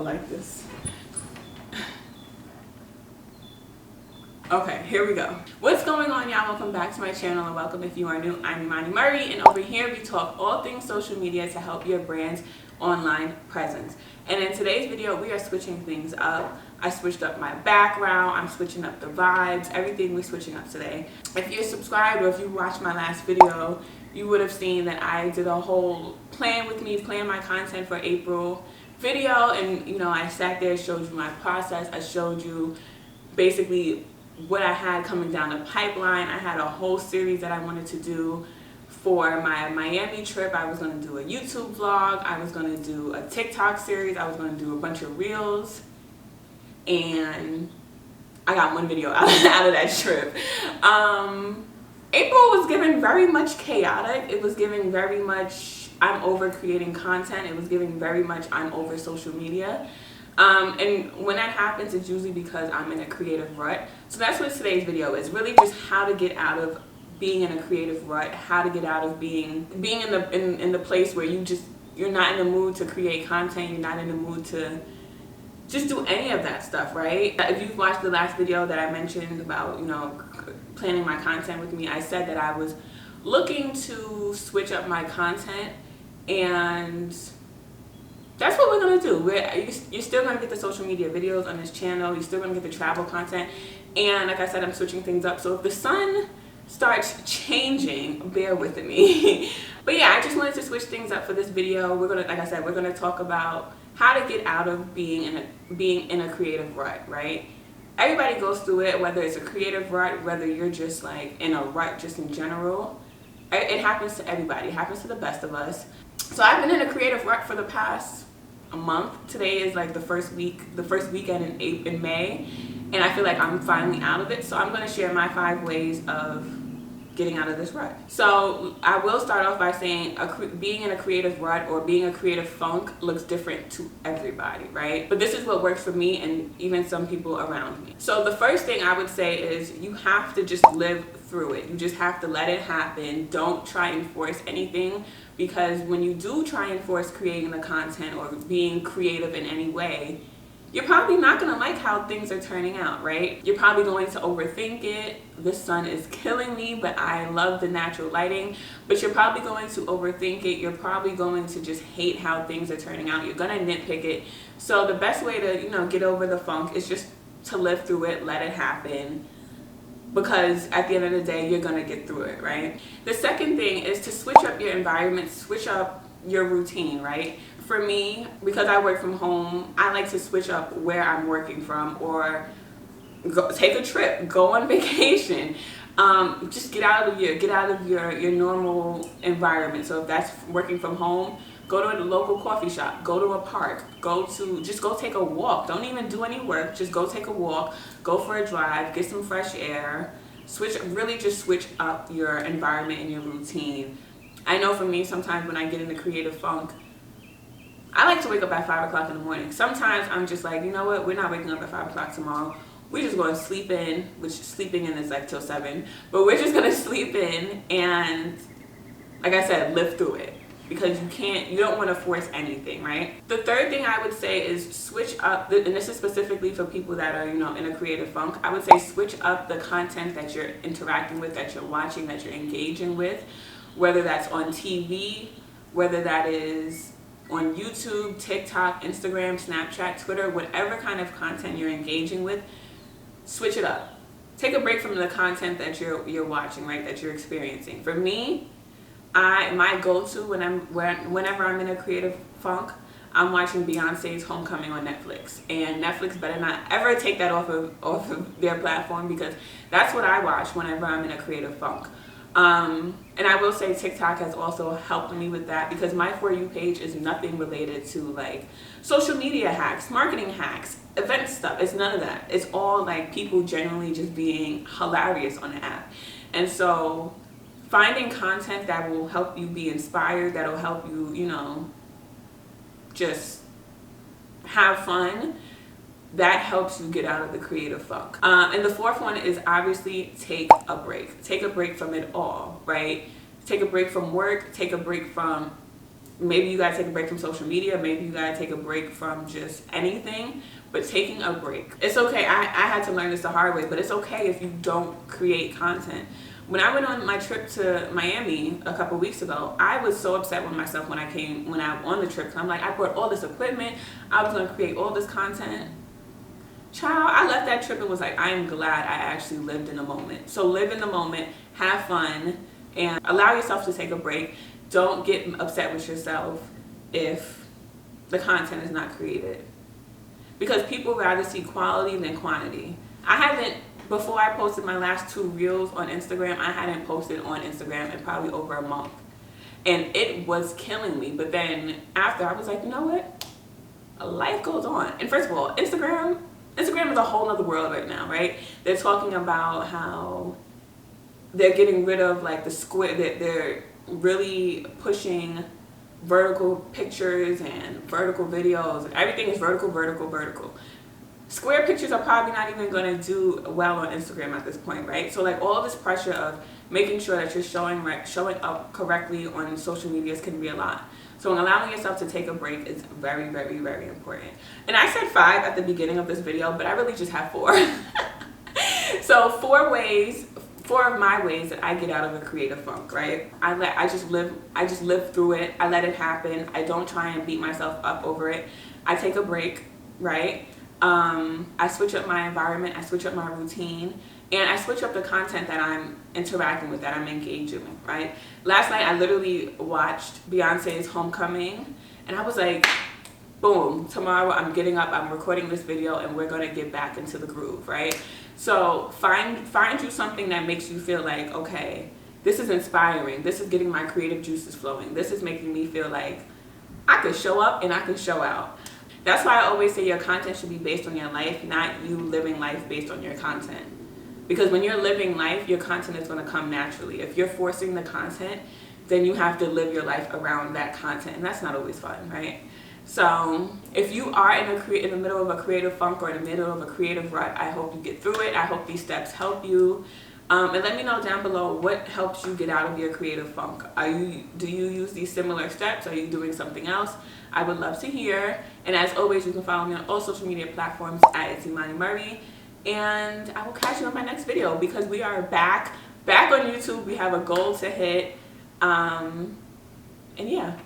like this. Okay, here we go. What's going on, y'all? Welcome back to my channel, and welcome if you are new. I'm Imani Murray, and over here we talk all things social media to help your brand's online presence. And in today's video, we are switching things up. I switched up my background, I'm switching up the vibes, everything we're switching up today. If you're subscribed or if you watched my last video, you would have seen that I did a whole plan my content for April video, and you know, I sat there, showed you my process, I showed you basically what I had coming down the pipeline. I had a whole series that I wanted to do for my Miami trip. I was going to do a YouTube vlog, I was going to do a TikTok series, I was going to do a bunch of reels, and I got one video out of that trip. April was giving very much chaotic. It was giving very much I'm over creating content. It was giving very much I'm over social media. And when that happens, it's usually because I'm in a creative rut. So that's what today's video is, really just how to get out of being in a creative rut, how to get out of being in the place where you're not in the mood to create content, you're not in the mood to just do any of that stuff, right? If you've watched the last video that I mentioned about, you know, planning my content with me, I said that I was looking to switch up my content, and that's what we're going to do. You're still going to get the social media videos on this channel. You're still going to get the travel content. And like I said, I'm switching things up. So if the sun starts changing, bear with me. But yeah, I just wanted to switch things up for this video. We're going to, like I said, we're going to talk about how to get out of being in a creative rut, right? Everybody goes through it, whether it's a creative rut, whether you're just like in a rut just in general. It happens to everybody. It happens to the best of us. So I've been in a creative rut for the past a month. Today is like the first weekend in May, and I feel like I'm finally out of it. So I'm going to share my 5 ways of getting out of this rut. So I will start off by saying being in a creative rut or being a creative funk looks different to everybody, right? But this is what works for me and even some people around me. So the first thing I would say is you have to just live through it. You just have to let it happen. Don't try and force anything, because when you do try and force creating the content or being creative in any way, you're probably not going to like how things are turning out, right? You're probably going to overthink it. The sun is killing me, but I love the natural lighting. But you're probably going to overthink it. You're probably going to just hate how things are turning out. You're going to nitpick it. So the best way to, you know, get over the funk is just to live through it, let it happen. Because at the end of the day, you're going to get through it, right? The second thing is to switch up your environment, switch up your routine, right? For me, because I work from home, I like to switch up where I'm working from, or take a trip, go on vacation. Just get out of your normal environment. So if that's working from home, go to a local coffee shop, go to a park, just go take a walk. Don't even do any work, just go take a walk, go for a drive, get some fresh air. Really just switch up your environment and your routine. I know for me, sometimes when I get in the creative funk, I like to wake up at 5 o'clock in the morning. Sometimes I'm just like, you know what, we're not waking up at 5 o'clock tomorrow. We're just going to sleep in, which sleeping in is like till 7. But we're just going to sleep in and, like I said, live through it. Because you don't want to force anything, right? The third thing I would say is switch up, and this is specifically for people that are, you know, in a creative funk. I would say switch up the content that you're interacting with, that you're watching, that you're engaging with. Whether that's on TV, whether that is on YouTube, TikTok, Instagram, Snapchat, Twitter, whatever kind of content you're engaging with, switch it up. Take a break from the content that you're watching, right, that you're experiencing. For me, my go-to whenever I'm in a creative funk, I'm watching Beyonce's Homecoming on Netflix, and Netflix better not ever take that off of their platform, because that's what I watch whenever I'm in a creative funk. And I will say TikTok has also helped me with that, because my For You page is nothing related to like social media hacks, marketing hacks, event stuff. It's none of that. It's all like people genuinely just being hilarious on the app. And so finding content that will help you be inspired, that'll help you, you know, just have fun, that helps you get out of the creative funk. And the fourth one is obviously take a break. Take a break from it all, right? Take a break from work, take a break from maybe you gotta take a break from social media, maybe you gotta take a break from just anything, but taking a break. It's okay. I had to learn this the hard way, but it's okay if you don't create content. When I went on my trip to Miami a couple weeks ago, I was so upset with myself when I'm on the trip, because I'm like, I brought all this equipment, I was gonna create all this content. Child, I left that trip and was like, I am glad I actually lived in the moment. So live in the moment, have fun, and allow yourself to take a break. Don't get upset with yourself if the content is not created, because people rather see quality than quantity. Before I posted my last 2 reels on Instagram, I hadn't posted on Instagram in probably over a month, and it was killing me. But then after, I was like, you know what, life goes on. And first of all, Instagram is a whole nother world right now, right? They're talking about how they're getting rid of like the square, that they're really pushing vertical pictures and vertical videos. Everything is vertical, vertical, vertical. Square pictures are probably not even going to do well on Instagram at this point, right? So like all this pressure of making sure that you're showing up correctly on social medias can be a lot. So allowing yourself to take a break is very, very, very important. And I said 5 at the beginning of this video, but I really just have 4. So 4 of my ways that I get out of a creative funk, right? I just live through it. I let it happen. I don't try and beat myself up over it. I take a break, right? I switch up my environment, I switch up my routine, and I switch up the content that I'm interacting with, that I'm engaging with, right? Last night I literally watched Beyonce's Homecoming, and I was like, boom, tomorrow I'm getting up, I'm recording this video, and we're gonna get back into the groove, right? So find you something that makes you feel like, okay, this is inspiring, this is getting my creative juices flowing, this is making me feel like I can show up and I can show out. That's why I always say your content should be based on your life, not you living life based on your content. Because when you're living life, your content is going to come naturally. If you're forcing the content, then you have to live your life around that content, and that's not always fun, right? So if you are in the middle of a creative funk or in the middle of a creative rut, I hope you get through it. I hope these steps help you. And let me know down below what helps you get out of your creative funk. Do you use these similar steps? Are you doing something else? I would love to hear. And as always, you can follow me on all social media platforms at Imani Murray. And I will catch you on my next video, because we are back on YouTube. We have a goal to hit. And yeah.